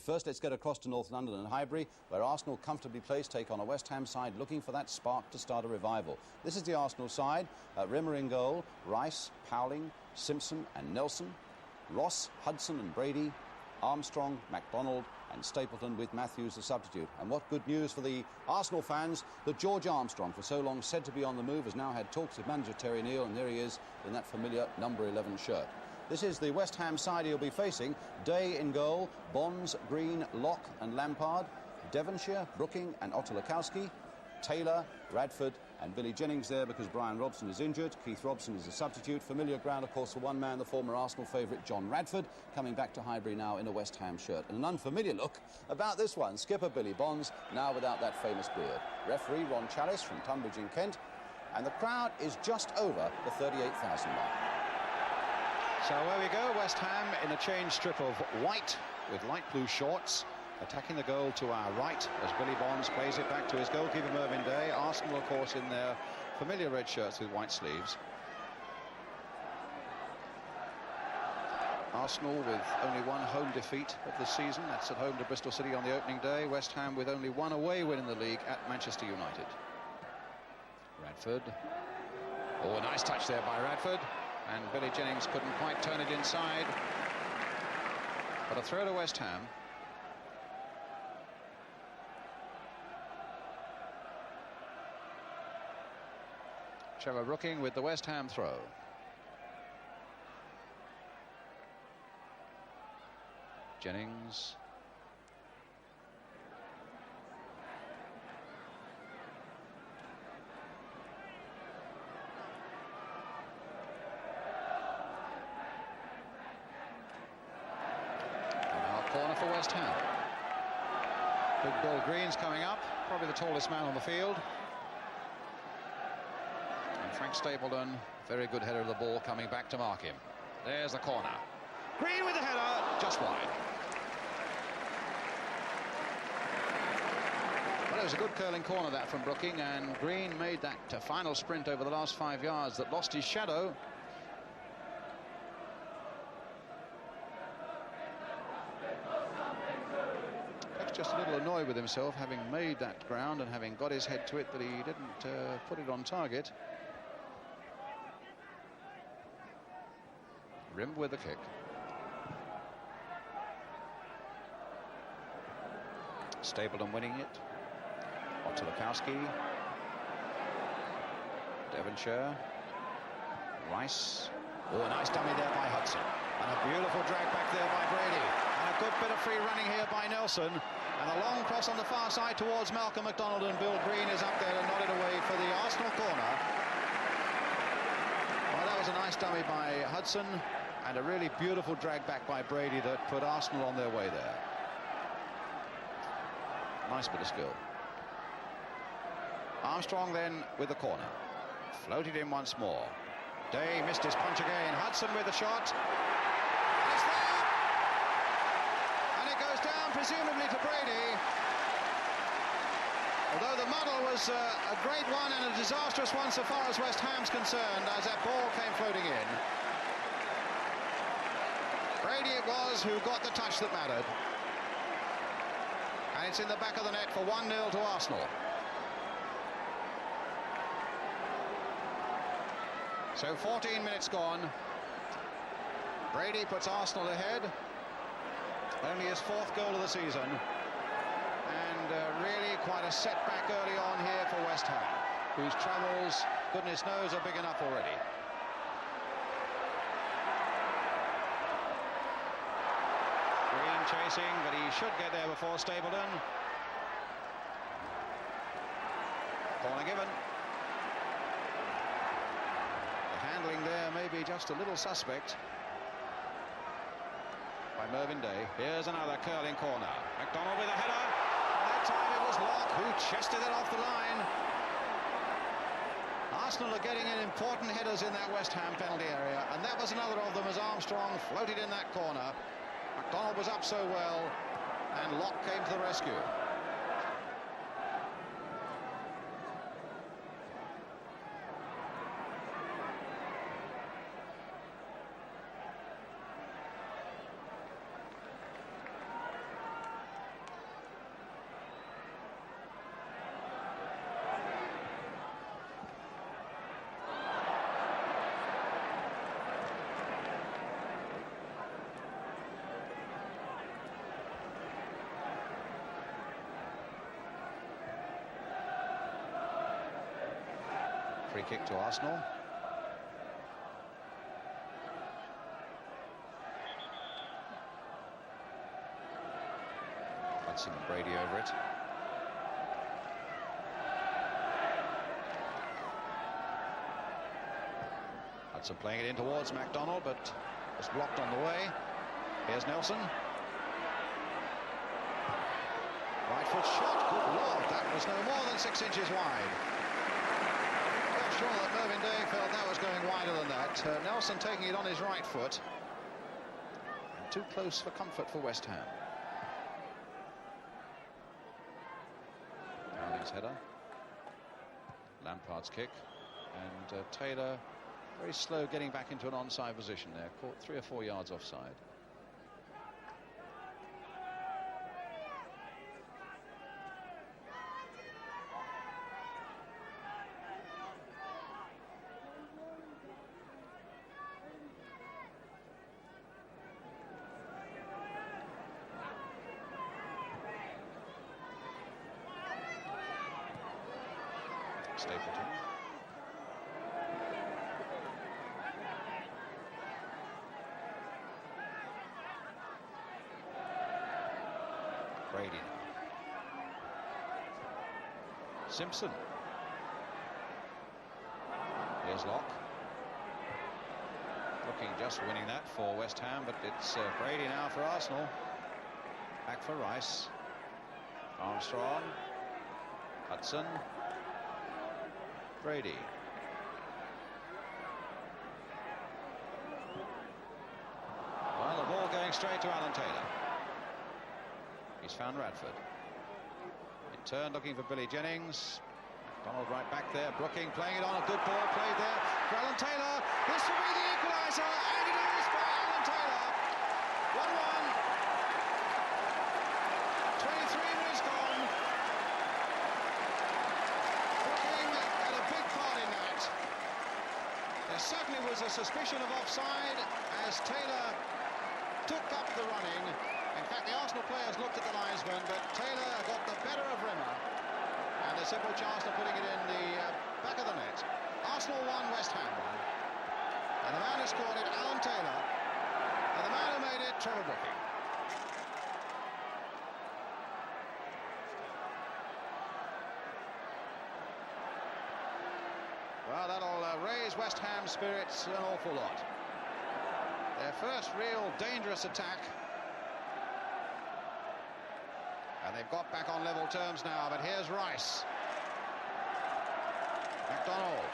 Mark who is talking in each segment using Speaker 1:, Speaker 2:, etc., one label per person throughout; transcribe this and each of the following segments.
Speaker 1: But first, let's get across to North London and Highbury, where Arsenal, comfortably placed, take on a West Ham side looking for that spark to start a revival. This is the Arsenal side. Rimmer in goal, Rice, Powling, Simpson and Nelson, Ross, Hudson and Brady, Armstrong, MacDonald and Stapleton, with Matthews the substitute. And what good news for the Arsenal fans that George Armstrong, for so long said to be on the move, has now had talks with manager Terry Neal, and there he is in that familiar number 11 shirt. This is the West Ham side he'll be facing. Day in goal, Bonds, Green, Locke and Lampard, Devonshire, Brooking and Otolakowski, Taylor, Radford and Billy Jennings there because Brian Robson is injured. Keith Robson is a substitute. Familiar ground, of course, for one man, the former Arsenal favourite John Radford, coming back to Highbury now in a West Ham shirt. And an unfamiliar look about this one, skipper Billy Bonds, now without that famous beard. Referee Ron Challis from Tunbridge in Kent. And the crowd is just over the 38,000 mark.
Speaker 2: So away we go, West Ham in a change strip of white with light blue shorts, attacking the goal to our right as Billy Bonds plays it back to his goalkeeper Mervyn Day. Arsenal, of course, in their familiar red shirts with white sleeves. Arsenal with only one home defeat of the season. That's at home to Bristol City on the opening day. West Ham with only one away win in the league at Manchester United. Radford. Oh, a nice touch there by Radford. And Billy Jennings couldn't quite turn it inside. But a throw to West Ham. Trevor Brooking with the West Ham throw. Jennings. Corner for West Ham. Big Bill Green's coming up, probably the tallest man on the field. And Frank Stapleton, very good header of the ball, coming back to mark him. There's the corner. Green with the header, just wide. Well, it was a good curling corner that from Brooking, and Green made that final sprint over the last 5 yards that lost his shadow. Just a little annoyed with himself, having made that ground and having got his head to it, but he didn't put it on target. Rim with the kick. Stapleton winning it. Otolakowski. Devonshire. Rice. Oh, a nice dummy there by Hudson. And a beautiful drag back there by Brady. And a good bit of free running here by Nelson. And a long cross on the far side towards Malcolm MacDonald, and Bill Green is up there and nodded away for the Arsenal corner. Well, that was a nice dummy by Hudson and a really beautiful drag back by Brady that put Arsenal on their way there. Nice bit of skill. Armstrong then with the corner. Floated in once more. Day missed his punch again. Hudson with the shot. It's there! And it goes down presumably to Brady. Although the muddle was a great one and a disastrous one so far as West Ham's concerned, as that ball came floating in. Brady it was who got the touch that mattered. And it's in the back of the net for 1-0 to Arsenal. So 14 minutes gone. Brady puts Arsenal ahead. Only his 4th goal of the season. And really quite a setback early on here for West Ham, whose troubles, goodness knows, are big enough already. Green chasing, but he should get there before Stapleton. Corner given. Handling there maybe just a little suspect by Mervyn Day. Here's another curling corner. MacDonald with a header. And that time it was Locke who chested it off the line. Arsenal are getting in important headers in that West Ham penalty area, and that was another of them as Armstrong floated in that corner. MacDonald was up so well, and Locke came to the rescue. Free kick to Arsenal. Hudson and Brady over it. Hudson playing it in towards McDonald, but was blocked on the way. Here's Nelson. Right foot shot. Good Lord, that was no more than 6 inches wide. I'm sure that Mervyn Day felt that was going wider than that. Nelson taking it on his right foot. And too close for comfort for West Ham. Downing's header. Lampard's kick. And Taylor very slow getting back into an onside position there. Caught 3 or 4 yards offside. Stapleton. Brady. Simpson. Here's Locke. Looking just winning that for West Ham, but it's Brady now for Arsenal. Back for Rice. Armstrong. Hudson. Brady. Well, the ball going straight to Alan Taylor. He's found Radford. In turn, looking for Billy Jennings. Donald right back there. Brooking playing it on. A good ball played there for Alan Taylor. This will be the equaliser, and it is for Alan Taylor. 1-1. 23 minutes gone. Brooking had a big part in that. There certainly was a suspicion of offside as Taylor took up the running. In fact, the Arsenal players looked at the linesman, but Taylor got the better of Rimmer. And a simple chance of putting it in the back of the net. Arsenal 1, West Ham 1. And the man who scored it, Alan Taylor. And the man who made it, Trevor Brooking. Well, that'll raise West Ham's spirits an awful lot. Their first real dangerous attack. And they've got back on level terms now, but here's Rice. McDonald.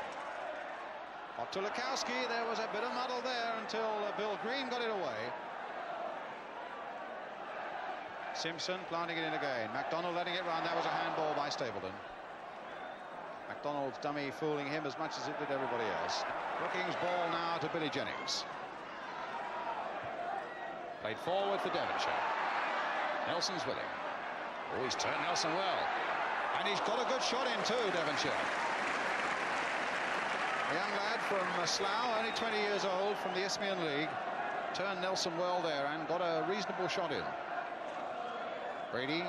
Speaker 2: Otulakowski, there was a bit of muddle there until Bill Green got it away. Simpson planting it in again. McDonald letting it run. That was a handball by Stapleton. McDonald's dummy fooling him as much as it did everybody else. Brookings' ball now to Billy Jennings. Played forward for Devonshire. Nelson's with him. Oh, he's turned Nelson well. And he's got a good shot in too, Devonshire. A young lad from Slough, only 20 years old, from the Isthmian League. Turned Nelson well there and got a reasonable shot in. Brady.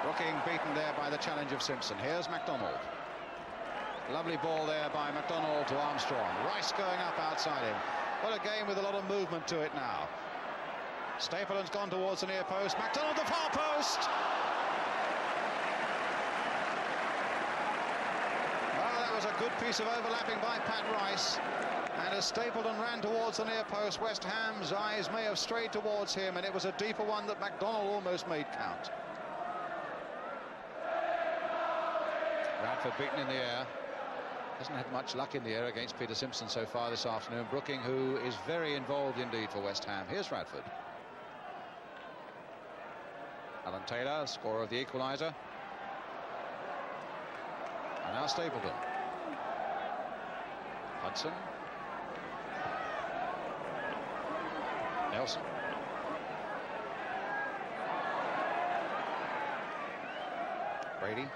Speaker 2: Brooking beaten there by the challenge of Simpson. Here's McDonald. Lovely ball there by McDonald to Armstrong. Rice going up outside him. What a game with a lot of movement to it now. Stapleton's gone towards the near post. McDonald, the far post. Well, that was a good piece of overlapping by Pat Rice. And as Stapleton ran towards the near post, West Ham's eyes may have strayed towards him, and it was a deeper one that McDonald almost made count. Radford beaten in the air. Hasn't had much luck in the air against Peter Simpson so far this afternoon. Brooking, who is very involved indeed for West Ham. Here's Radford. Alan Taylor, scorer of the equaliser. And now Stapleton. Hudson. Nelson. Brady.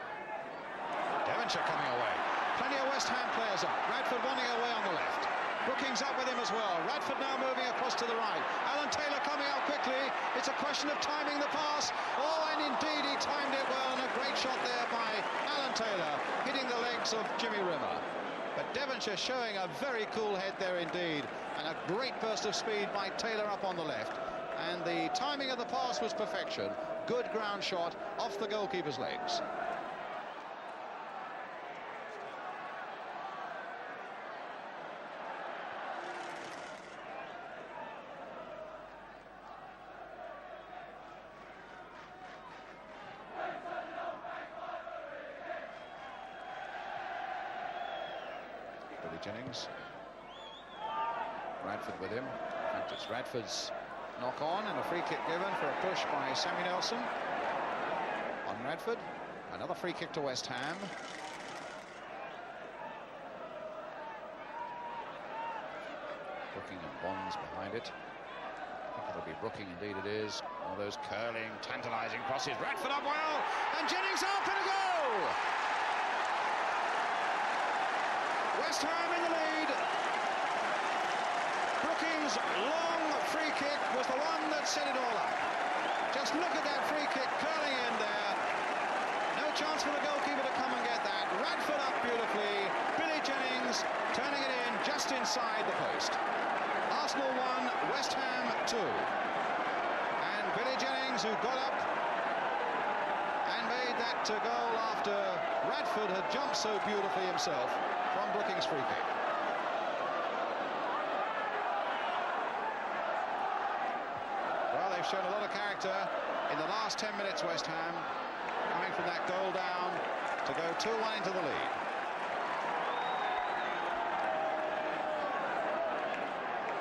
Speaker 2: Devonshire coming away. Plenty of West Ham players up. Radford wanting away on the left. Brookings up with him as well. Radford now moving across to the right. Alan Taylor coming out quickly. It's it's a question of timing the pass. Oh, and indeed he timed it well, and a great shot there by Alan Taylor, hitting the legs of Jimmy Rimmer. But Devonshire showing a very cool head there indeed, and a great burst of speed by Taylor up on the left. And the timing of the pass was perfection. Good ground shot off the goalkeeper's legs. Billy Jennings. Radford with him. In fact, it's Radford's knock on and a free kick given for a push by Sammy Nelson on Radford. Another free kick to West Ham. Brooking and Bonds behind it. I think it'll be Brooking, indeed it is. One of those curling, tantalising crosses. Radford up well, and Jennings up and a goal! West Ham in the lead. Brooking's long free kick was the one that set it all up. Just look at that free kick curling in there. No chance for the goalkeeper to come and get that. Radford up beautifully. Billy Jennings turning it in just inside the post. Arsenal 1, West Ham 2. And Billy Jennings, who got up and made that goal after Radford had jumped so beautifully himself from Brooking's free kick. Well, they've shown a lot of character in the last 10 minutes, West Ham, coming from that goal down to go 2-1 into the lead.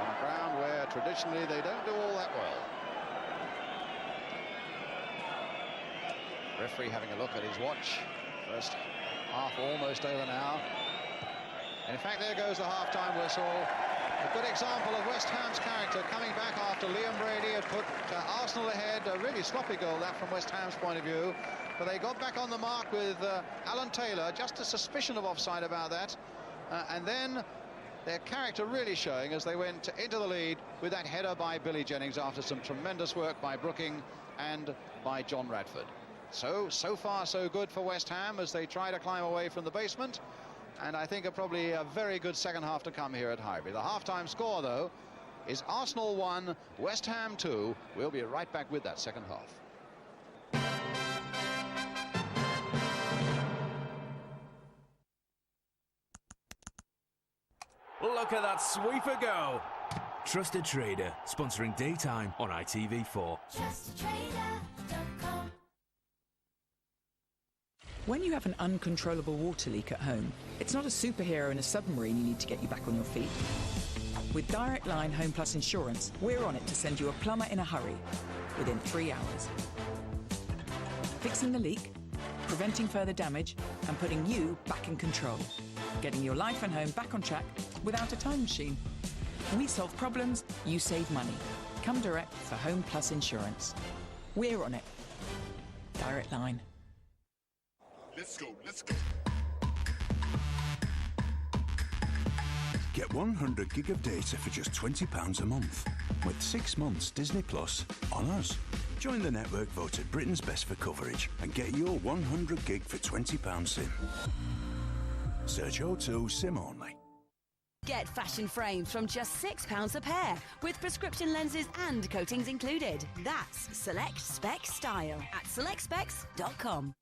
Speaker 2: On a ground where traditionally they don't do all that well. Referee having a look at his watch. First half almost over now. And in fact, there goes the half-time whistle. A good example of West Ham's character coming back after Liam Brady had put Arsenal ahead. A really sloppy goal, that, from West Ham's point of view. But they got back on the mark with Alan Taylor. Just a suspicion of offside about that. And then their character really showing as they went into the lead with that header by Billy Jennings after some tremendous work by Brooking and by John Radford. So far so good for West Ham as they try to climb away from the basement. And I think probably a very good second half to come here at Highbury. The half-time score, though, is Arsenal 1, West Ham 2. We'll be right back with that second half.
Speaker 3: Look at that sweeper go! Trusted Trader, sponsoring Daytime on ITV4.
Speaker 4: TrustedTrader.com.
Speaker 5: When you have an uncontrollable water leak at home, it's not a superhero in a submarine you need to get you back on your feet. With Direct Line Home Plus Insurance, we're on it to send you a plumber in a hurry, within 3 hours. Fixing the leak, preventing further damage, and putting you back in control. Getting your life and home back on track without a time machine. We solve problems, you save money. Come direct for Home Plus Insurance. We're on it. Direct Line.
Speaker 6: Let's go, let's go.
Speaker 7: Get 100 gig of data for just £20 a month. With 6 months Disney Plus on us. Join the network voted Britain's best for coverage and get your 100 gig for £20 SIM. Search O2 SIM only.
Speaker 4: Get fashion frames from just £6 a pair, with prescription lenses and coatings included. That's Select Spec Style at selectspecs.com.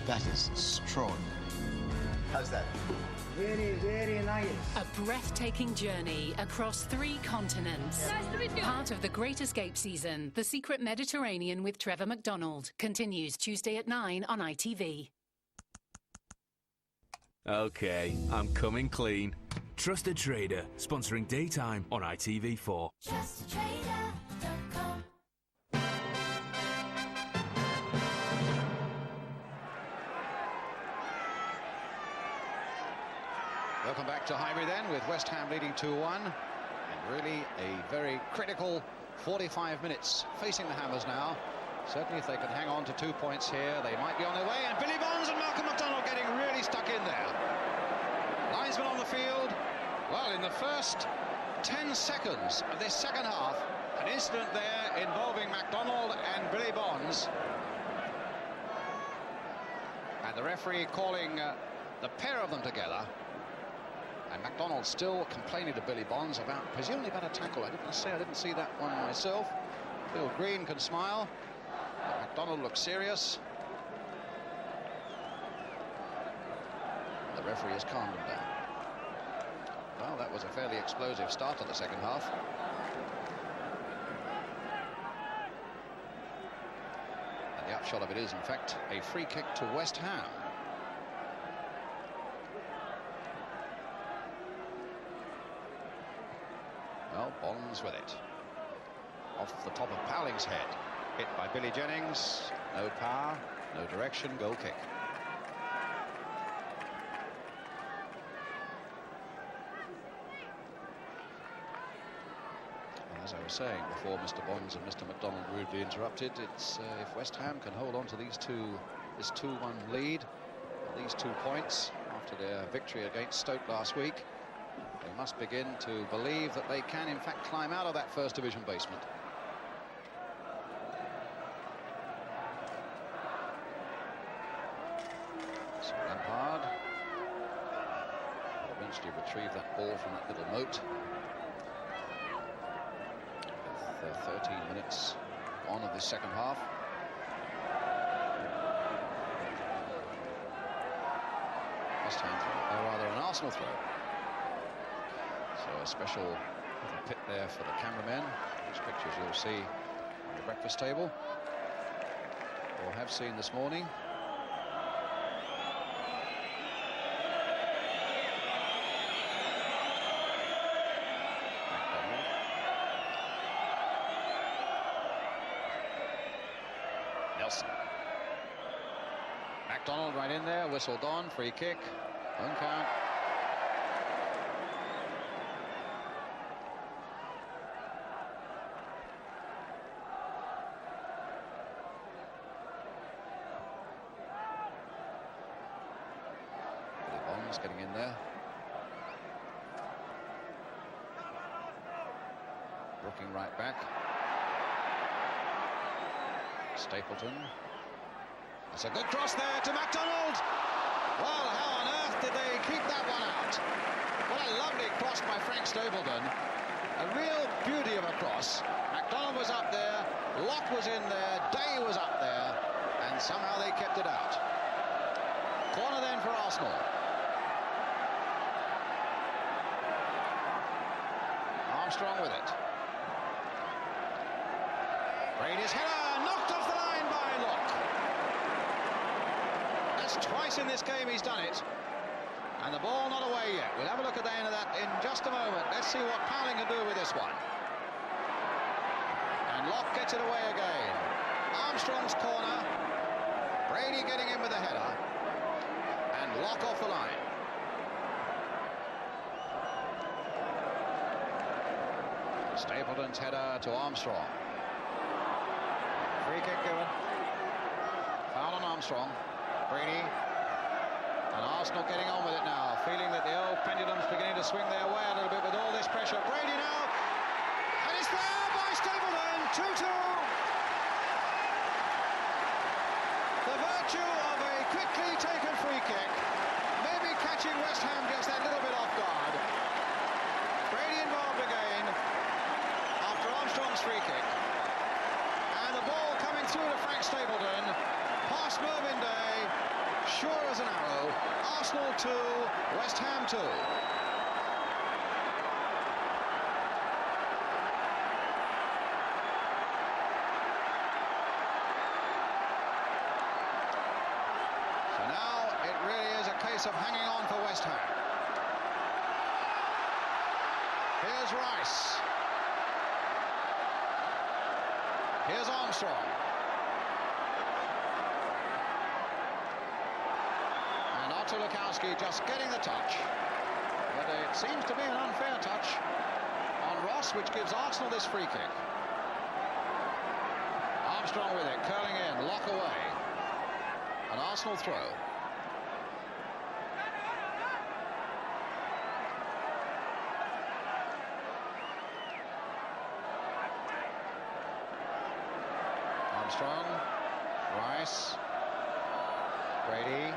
Speaker 8: That is extraordinary. How's that?
Speaker 9: Very, very nice.
Speaker 10: A breathtaking journey across 3 continents.
Speaker 9: Nice to meet you.
Speaker 10: Part of the Great Escape season, The Secret Mediterranean with Trevor McDonald, continues Tuesday at 9 on ITV.
Speaker 3: Okay, I'm coming clean. Trusted Trader, sponsoring Daytime on ITV4.
Speaker 4: TrustedTrader.com.
Speaker 2: Welcome back to Highbury then, with West Ham leading 2-1. And really a very critical 45 minutes facing the Hammers now. Certainly if they can hang on to 2 points here, they might be on their way. And Billy Bonds and Malcolm McDonald getting really stuck in there. Linesman on the field, Well, in the first 10 seconds of this second half, an incident there involving MacDonald and Billy Bonds. And the referee calling the pair of them together. And MacDonald still complaining to Billy Bonds presumably about a tackle. I didn't see that one myself. Bill Green can smile, but MacDonald looks serious. The referee has calmed him down. Well, that was a fairly explosive start to the second half. And the upshot of it is, in fact, a free kick to West Ham. Well, Bonds with it. Off the top of Powling's head. Hit by Billy Jennings. No power, no direction, goal kick. As I was saying before Mr. Bonds and Mr. MacDonald rudely interrupted, it's if West Ham can hold on to this 2-1 lead, these 2 points after their victory against Stoke last week, they must begin to believe that they can in fact climb out of that first division basement. So Lampard will eventually retrieve that ball from that little moat. 13 minutes on of this second half. West Ham throw, or rather an Arsenal throw. So a special little pit there for the cameramen, which pictures you'll see on the breakfast table, or have seen this morning. MacDonald right in there, whistle gone, free kick, one count. Billy Bonds getting in there. Looking right back. Stapleton. It's a good cross there to MacDonald. Well, how on earth did they keep that one out? What a lovely cross by Frank Stapleton. A real beauty of a cross. MacDonald was up there, Locke was in there, Day was up there, and somehow they kept it out. Corner then for Arsenal. Armstrong with it. Brady's header knocked off the line by Locke. That's twice in this game he's done it. And the ball not away yet. We'll have a look at the end of that in just a moment. Let's see what Powling can do with this one. And Locke gets it away again. Armstrong's corner. Brady getting in with the header. And Locke off the line. Stapleton's header to Armstrong. Free kick given. Foul on Armstrong. Brady. And Arsenal getting on with it now, feeling that the old pendulum's beginning to swing their way a little bit with all this pressure. Brady now. And it's there by Stapleton. 2-2. The virtue of a quickly taken free kick. Maybe catching West Ham just that little bit off guard. Brady involved again after Armstrong's free kick. And the ball coming through to Frank Stapleton, past Mervyn Day, sure as an arrow. Arsenal 2, West Ham 2. So now it really is a case of hanging on for West Ham. Here's Rice. Here's Armstrong. And Otto Lukowski just getting the touch. But it seems to be an unfair touch on Ross, which gives Arsenal this free kick. Armstrong with it, curling in, Lock away. An Arsenal throw. Armstrong, Rice, Brady,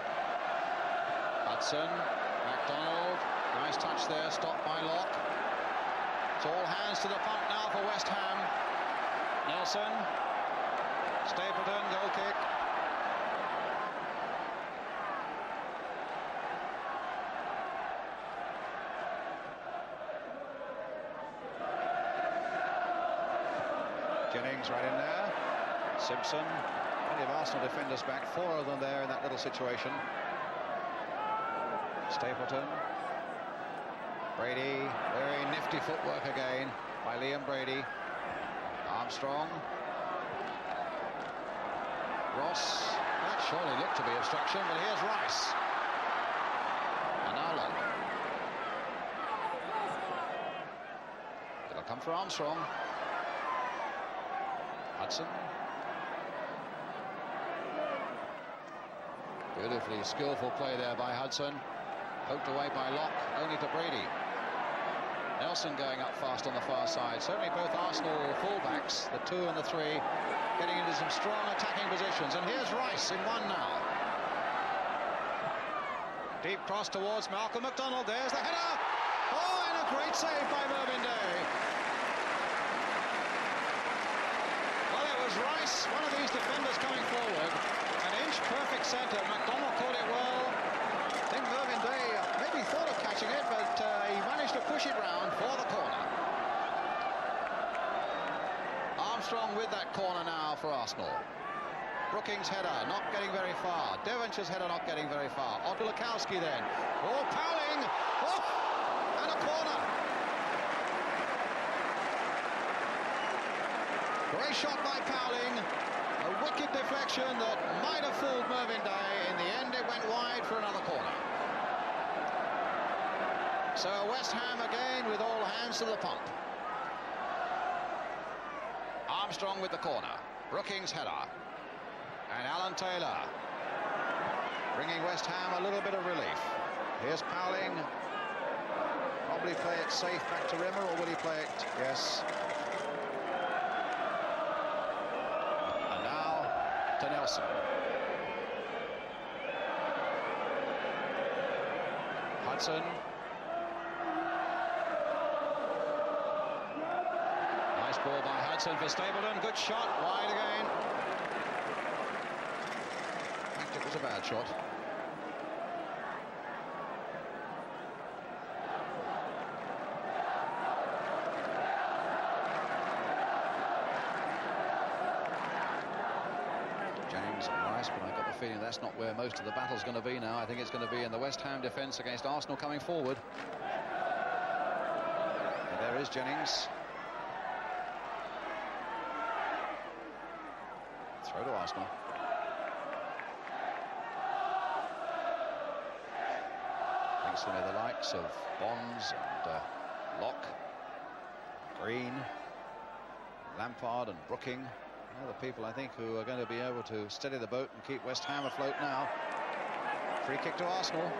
Speaker 2: Hudson, MacDonald. Nice touch there, stopped by Locke. It's all hands to the pump now for West Ham. Nelson, Stapleton, goal kick. Jennings right in there. Simpson. Plenty of Arsenal defenders back. 4 of them there in that little situation. Stapleton. Brady. Very nifty footwork again by Liam Brady. Armstrong. Ross. That surely looked to be obstruction, but here's Rice. And now Locke. It'll come for Armstrong. Hudson. Beautifully skillful play there by Hudson. Poked away by Locke, only to Brady. Nelson going up fast on the far side. Certainly both Arsenal fullbacks, the 2 and the 3, getting into some strong attacking positions. And here's Rice in one now. Deep cross towards Malcolm MacDonald. There's the header. Oh, and a great save by Mervyn Day. Rice, one of these defenders coming forward, an inch perfect centre. MacDonald caught it well. I think Mervyn Day maybe thought of catching it, but he managed to push it round for the corner. Armstrong with that corner now for Arsenal. Brookings' header not getting very far. Devonshire's header not getting very far. Otulakowski then. Oh, Powling! Oh, and a corner. Great shot by Powling. A wicked deflection that might have fooled Mervyn Day. In the end, it went wide for another corner. So West Ham again with all hands to the pump. Armstrong with the corner. Brookings' header. And Alan Taylor bringing West Ham a little bit of relief. Here's Powling. Probably play it safe back to Rimmer, or will he play it? Yes. To Nelson. Hudson. Nice ball by Hudson for Stapleton. Good shot, wide again. In fact, it was a bad shot. Jennings and Rice, but I got the feeling that's not where most of the battle's going to be now. I think it's going to be in the West Ham defence against Arsenal coming forward. And there is Jennings. Throw to Arsenal. Thanks to the likes of Bonds and Locke, Green, Lampard and Brooking. The people, I think, who are going to be able to steady the boat and keep West Ham afloat now. Free kick to Arsenal.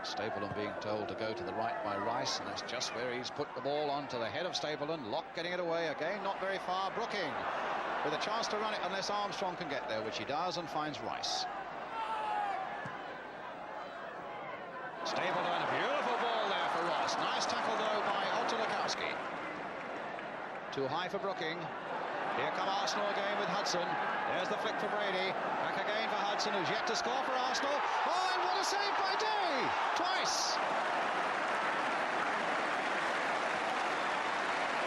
Speaker 2: Stapleton being told to go to the right by Rice, and that's just where he's put the ball onto the head of Stapleton. Locke getting it away again, not very far. Brooking with a chance to run it unless Armstrong can get there, which he does, and finds Rice. Stapleton, a beautiful ball there for Ross. Nice tackle though by Otulakowski. Too high for Brooking. Here come Arsenal again with Hudson. There's the flick for Brady. Back again for Hudson, who's yet to score for Arsenal. Oh, and what a save by Day! Twice!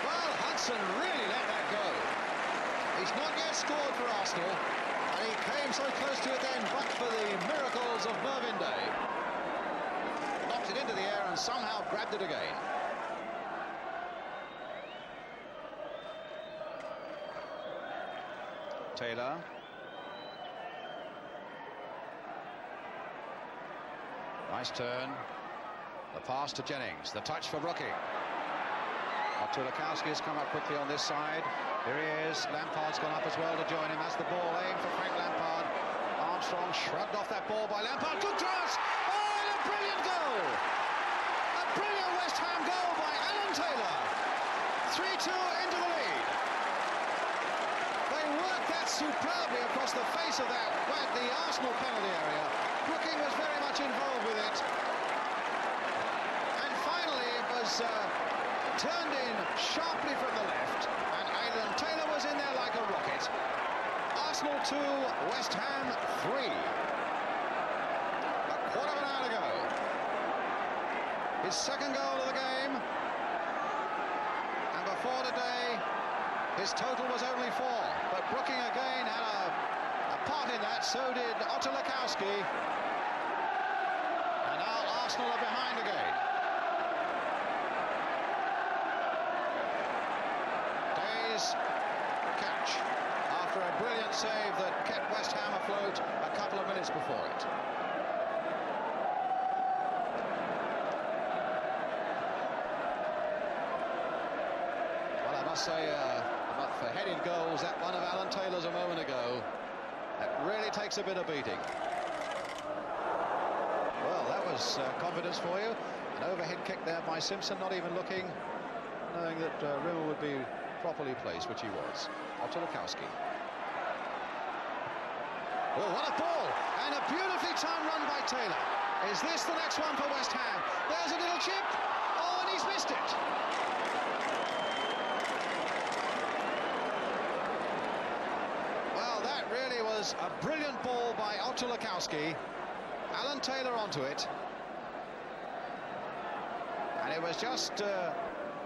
Speaker 2: Well, Hudson really let that go. He's not yet scored for Arsenal, and he came so close to it then, but for the miracles of Mervyn Day. Knocked it into the air and somehow grabbed it again. Taylor. Nice turn. The pass to Jennings. The touch for Brooking. Tulakowski has come up quickly on this side. Here he is. Lampard's gone up as well to join him. That's the ball aimed for Frank Lampard. Armstrong shrugged off that ball by Lampard. Good cross! Oh, and a brilliant goal! A brilliant West Ham goal by Alan Taylor. 3-2 into the lead. They worked that superbly across the face of that, the Arsenal penalty area. Brooking was very much involved with it. And finally it was turned in sharply from the left, and Alan Taylor was in there like a rocket. Arsenal 2, West Ham 3. A quarter of an hour to go. His second goal of the game. And before today, his total was only 4. But Brooking again had a part in that, so did Tulakowski. And now Arsenal are behind again. Day's catch after a brilliant save that kept West Ham afloat a couple of minutes before it. Well, I must say, for headed goals, that one of Alan Taylor's a moment ago, that really takes a bit of beating. Well, that was confidence for you. An overhead kick there by Simpson, not even looking, knowing that Rimmer would be properly placed, which he was. Tulakowski. Oh, what a ball! And a beautifully timed run by Taylor. Is this the next one for West Ham? There's a little chip. Oh, and he's missed it. Well, that really was a brilliant ball by Tulakowski. Alan Taylor onto it. And it was just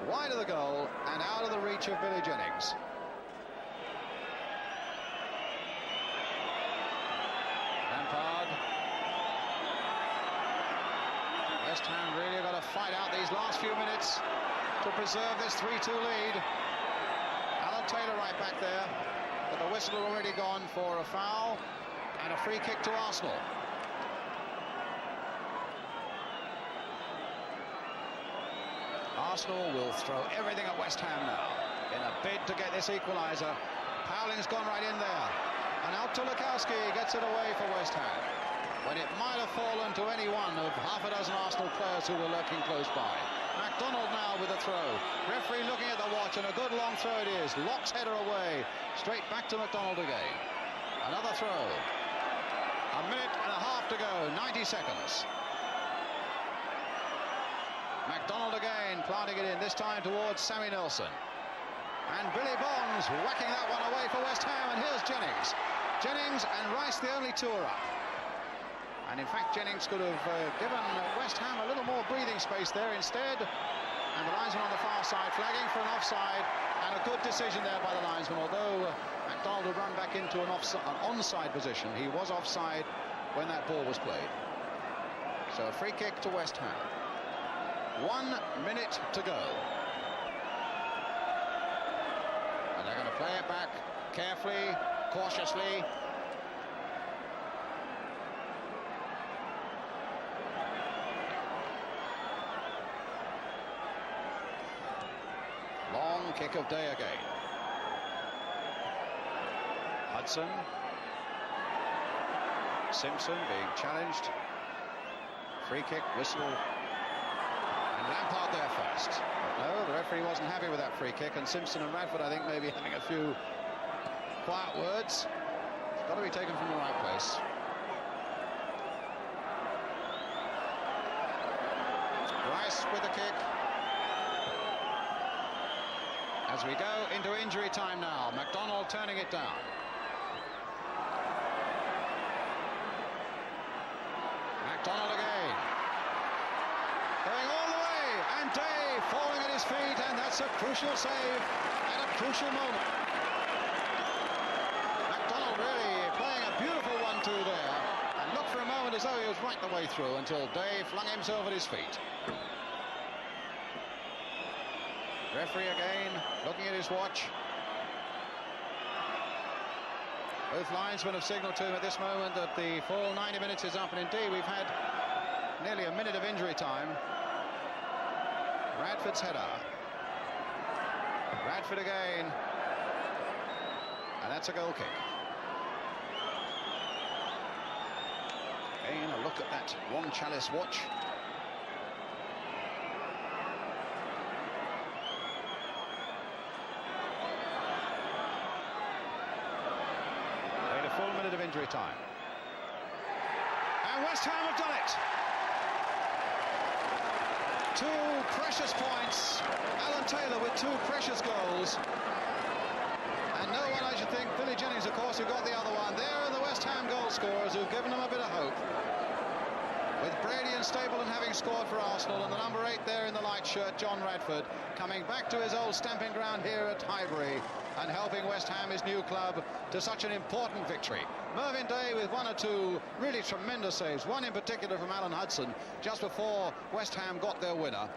Speaker 2: wide of the goal and out of the reach of Billy Jennings. Lampard. West Ham really got to fight out these last few minutes to preserve this 3-2 lead. Alan Taylor right back there, but the whistle had already gone for a foul and a free kick to Arsenal. Arsenal will throw everything at West Ham now in a bid to get this equaliser. Powling's gone right in there, and now Tulakowski gets it away for West Ham when it might have fallen to any one of half a dozen Arsenal players who were lurking close by. MacDonald now with a throw. Referee looking at the watch, and a good long throw it is. Locks header away, straight back to MacDonald again. Another throw. A minute and a half to go, 90 seconds. MacDonald again, planting it in, this time towards Sammy Nelson. And Billy Bonds whacking that one away for West Ham, and here's Jennings. Jennings and Rice, the only two are up. And in fact, Jennings could have given West Ham a little more breathing space there instead. And the linesman on the far side flagging for an offside, and a good decision there by the linesman, although MacDonald had run back into an onside position. He was offside when that ball was played. So a free kick to West Ham. 1 minute to go. And they're going to play it back carefully, cautiously. Long kick of day again. Hudson. Simpson being challenged. Free kick, whistle. Lampard there first. But no, the referee wasn't happy with that free kick, and Simpson and Radford, I think, maybe having a few quiet words. It's got to be taken from the right place. Rice with the kick. As we go into injury time now, MacDonald turning it down. MacDonald again. Going all the way. And Day falling at his feet, and that's a crucial save at a crucial moment. MacDonald really playing a beautiful 1-2 there, and looked for a moment as though he was right the way through until Day flung himself at his feet. Referee again looking at his watch. Both linesmen have signalled to him at this moment that the full 90 minutes is up, and indeed we've had nearly a minute of injury time. Radford's header. Radford again. And that's a goal kick. Again, a look at that Ron Chalice watch. Played a full minute of injury time. And West Ham have done it. 2 precious points. Alan Taylor with 2 precious goals. And no one, I should think, Billy Jennings, of course, who got the other one. There are the West Ham goal scorers who've given them a bit of hope. With Brady and Stapleton having scored for Arsenal, and the number 8 there in the light shirt, John Radford, coming back to his old stamping ground here at Highbury and helping West Ham, his new club, to such an important victory. Mervyn Day with 1 or 2 really tremendous saves, one in particular from Alan Hudson just before West Ham got their winner.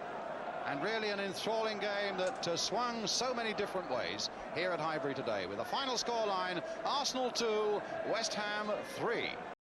Speaker 2: And really an enthralling game that swung so many different ways here at Highbury today, with a final scoreline: Arsenal 2, West Ham 3.